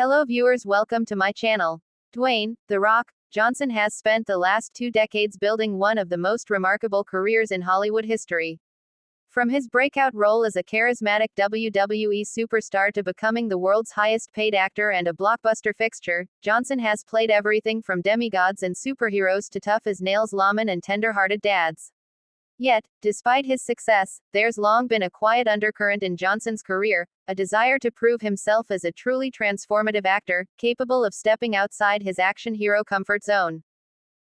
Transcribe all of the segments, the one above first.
Hello viewers, welcome to my channel. Dwayne, "The Rock" Johnson has spent the last 2 decades building one of the most remarkable careers in Hollywood history. From his breakout role as a charismatic WWE superstar to becoming the world's highest paid actor and a blockbuster fixture, Johnson has played everything from demigods and superheroes to tough-as-nails lawmen and tender-hearted dads. Yet, despite his success, there's long been a quiet undercurrent in Johnson's career, a desire to prove himself as a truly transformative actor, capable of stepping outside his action hero comfort zone.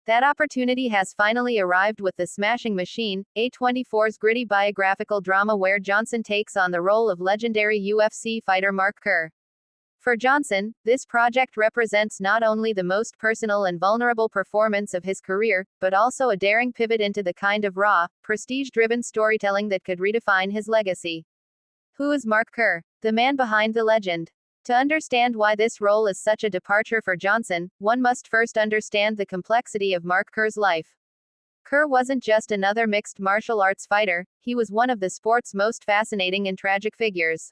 That opportunity has finally arrived with The Smashing Machine, A24's gritty biographical drama where Johnson takes on the role of legendary UFC fighter Mark Kerr. For Johnson, this project represents not only the most personal and vulnerable performance of his career, but also a daring pivot into the kind of raw, prestige-driven storytelling that could redefine his legacy. Who is Mark Kerr? The man behind the legend. To understand why this role is such a departure for Johnson, one must first understand the complexity of Mark Kerr's life. Kerr wasn't just another mixed martial arts fighter, he was one of the sport's most fascinating and tragic figures.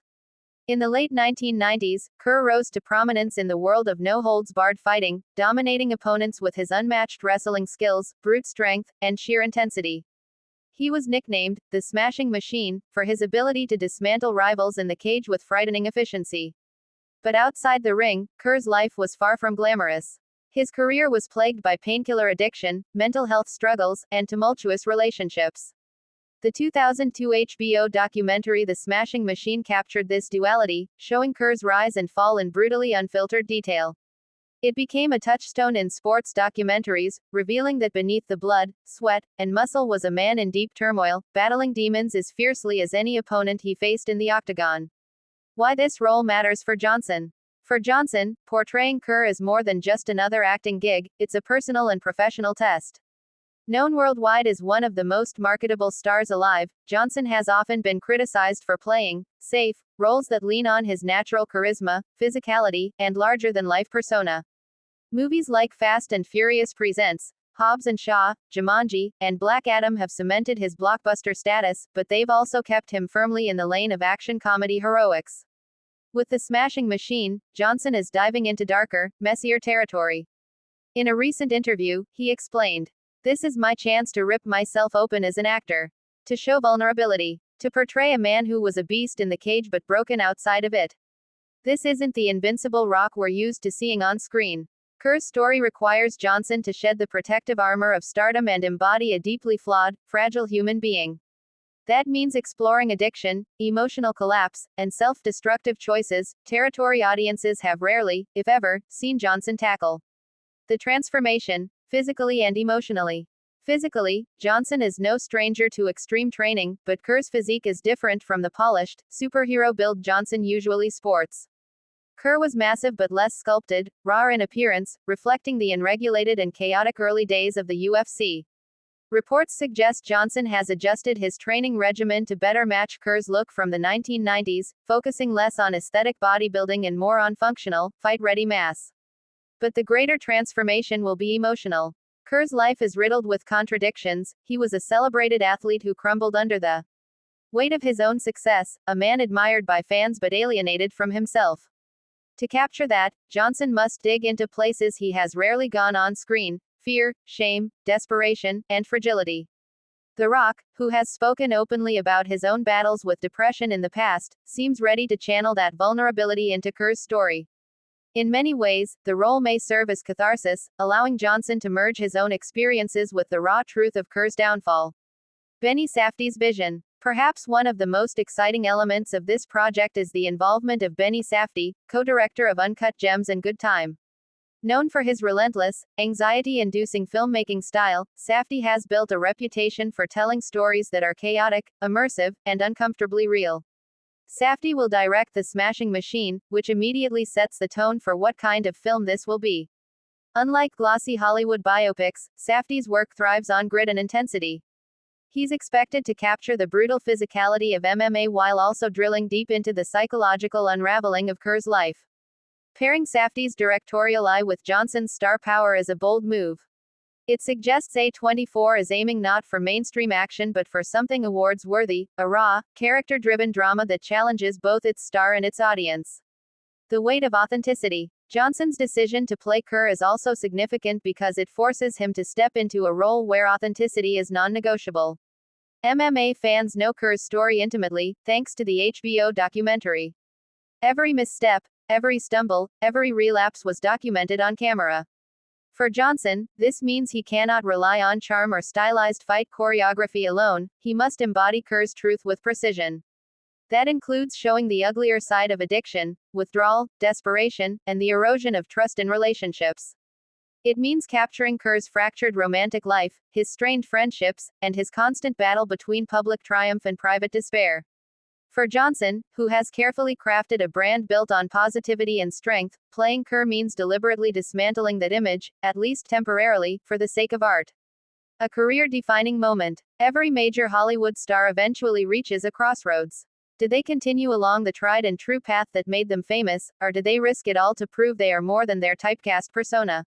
In the late 1990s, Kerr rose to prominence in the world of no-holds-barred fighting, dominating opponents with his unmatched wrestling skills, brute strength, and sheer intensity. He was nicknamed the Smashing Machine for his ability to dismantle rivals in the cage with frightening efficiency. But outside the ring, Kerr's life was far from glamorous. His career was plagued by painkiller addiction, mental health struggles, and tumultuous relationships. The 2002 HBO documentary The Smashing Machine captured this duality, showing Kerr's rise and fall in brutally unfiltered detail. It became a touchstone in sports documentaries, revealing that beneath the blood, sweat, and muscle was a man in deep turmoil, battling demons as fiercely as any opponent he faced in the octagon. Why this role matters for Johnson. For Johnson, portraying Kerr is more than just another acting gig, it's a personal and professional test. Known worldwide as one of the most marketable stars alive, Johnson has often been criticized for playing safe roles that lean on his natural charisma, physicality, and larger-than-life persona. Movies like Fast and Furious Presents, Hobbs and Shaw, Jumanji, and Black Adam have cemented his blockbuster status, but they've also kept him firmly in the lane of action comedy heroics. With The Smashing Machine, Johnson is diving into darker, messier territory. In a recent interview, he explained, "This is my chance to rip myself open as an actor. To show vulnerability. To portray a man who was a beast in the cage but broken outside of it. This isn't the invincible Rock we're used to seeing on screen." Kerr's story requires Johnson to shed the protective armor of stardom and embody a deeply flawed, fragile human being. That means exploring addiction, emotional collapse, and self-destructive choices, territory audiences have rarely, if ever, seen Johnson tackle. The transformation, physically and emotionally. Physically, Johnson is no stranger to extreme training, but Kerr's physique is different from the polished, superhero build Johnson usually sports. Kerr was massive but less sculpted, raw in appearance, reflecting the unregulated and chaotic early days of the UFC. Reports suggest Johnson has adjusted his training regimen to better match Kerr's look from the 1990s, focusing less on aesthetic bodybuilding and more on functional, fight-ready mass. But the greater transformation will be emotional. Kerr's life is riddled with contradictions. He was a celebrated athlete who crumbled under the weight of his own success, a man admired by fans but alienated from himself. To capture that, Johnson must dig into places he has rarely gone on screen: fear, shame, desperation, and fragility. The Rock, who has spoken openly about his own battles with depression in the past, seems ready to channel that vulnerability into Kerr's story. In many ways, the role may serve as catharsis, allowing Johnson to merge his own experiences with the raw truth of Kerr's downfall. Benny Safdie's vision. Perhaps one of the most exciting elements of this project is the involvement of Benny Safdie, co-director of Uncut Gems and Good Time. Known for his relentless, anxiety-inducing filmmaking style, Safdie has built a reputation for telling stories that are chaotic, immersive, and uncomfortably real. Safdie will direct The Smashing Machine, which immediately sets the tone for what kind of film this will be. Unlike glossy Hollywood biopics, Safdie's work thrives on grit and intensity. He's expected to capture the brutal physicality of MMA while also drilling deep into the psychological unraveling of Kerr's life. Pairing Safdie's directorial eye with Johnson's star power is a bold move. It suggests A24 is aiming not for mainstream action but for something awards-worthy, a raw, character-driven drama that challenges both its star and its audience. The weight of authenticity. Johnson's decision to play Kerr is also significant because it forces him to step into a role where authenticity is non-negotiable. MMA fans know Kerr's story intimately, thanks to the HBO documentary. Every misstep, every stumble, every relapse was documented on camera. For Johnson, this means he cannot rely on charm or stylized fight choreography alone, he must embody Kerr's truth with precision. That includes showing the uglier side of addiction, withdrawal, desperation, and the erosion of trust in relationships. It means capturing Kerr's fractured romantic life, his strained friendships, and his constant battle between public triumph and private despair. For Johnson, who has carefully crafted a brand built on positivity and strength, playing Kerr means deliberately dismantling that image, at least temporarily, for the sake of art. A career-defining moment. Every major Hollywood star eventually reaches a crossroads. Did they continue along the tried and true path that made them famous, or did they risk it all to prove they are more than their typecast persona?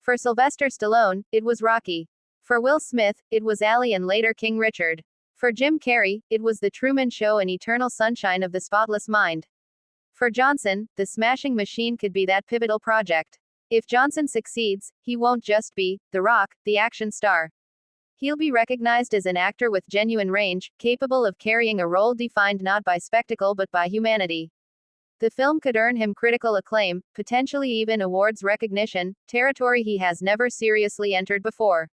For Sylvester Stallone, it was Rocky. For Will Smith, it was Ali and later King Richard. For Jim Carrey, it was The Truman Show and Eternal Sunshine of the Spotless Mind. For Johnson, The Smashing Machine could be that pivotal project. If Johnson succeeds, he won't just be The Rock, the action star. He'll be recognized as an actor with genuine range, capable of carrying a role defined not by spectacle but by humanity. The film could earn him critical acclaim, potentially even awards recognition, territory he has never seriously entered before.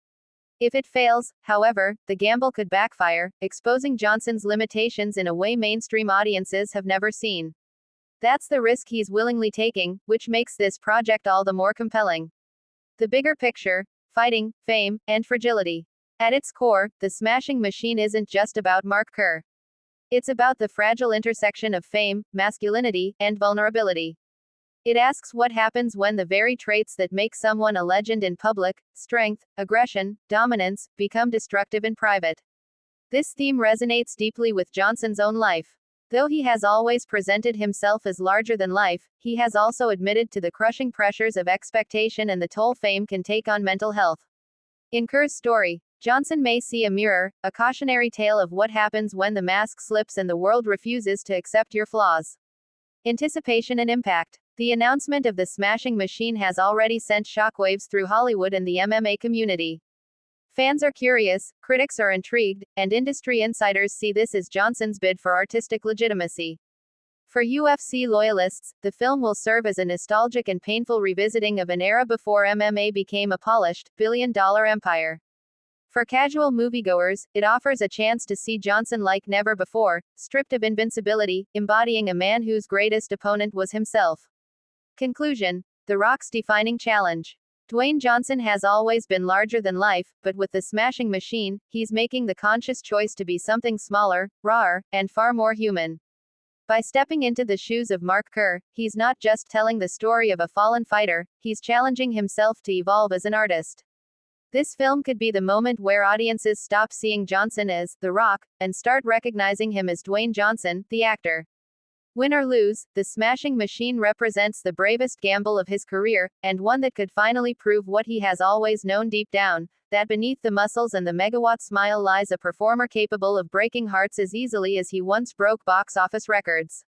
If it fails, however, the gamble could backfire, exposing Johnson's limitations in a way mainstream audiences have never seen. That's the risk he's willingly taking, which makes this project all the more compelling. The bigger picture: fighting, fame, and fragility. At its core, The Smashing Machine isn't just about Mark Kerr. It's about the fragile intersection of fame, masculinity, and vulnerability. It asks what happens when the very traits that make someone a legend in public, strength, aggression, dominance, become destructive in private. This theme resonates deeply with Johnson's own life. Though he has always presented himself as larger than life, he has also admitted to the crushing pressures of expectation and the toll fame can take on mental health. In Kerr's story, Johnson may see a mirror, a cautionary tale of what happens when the mask slips and the world refuses to accept your flaws. Anticipation and impact. The announcement of The Smashing Machine has already sent shockwaves through Hollywood and the MMA community. Fans are curious, critics are intrigued, and industry insiders see this as Johnson's bid for artistic legitimacy. For UFC loyalists, the film will serve as a nostalgic and painful revisiting of an era before MMA became a polished, billion-dollar empire. For casual moviegoers, it offers a chance to see Johnson like never before, stripped of invincibility, embodying a man whose greatest opponent was himself. Conclusion: The Rock's defining challenge. Dwayne Johnson has always been larger than life, but with The Smashing Machine, he's making the conscious choice to be something smaller, rawer, and far more human. By stepping into the shoes of Mark Kerr, he's not just telling the story of a fallen fighter, he's challenging himself to evolve as an artist. This film could be the moment where audiences stop seeing Johnson as The Rock and start recognizing him as Dwayne Johnson, the actor. Win or lose, The Smashing Machine represents the bravest gamble of his career, and one that could finally prove what he has always known deep down, that beneath the muscles and the megawatt smile lies a performer capable of breaking hearts as easily as he once broke box office records.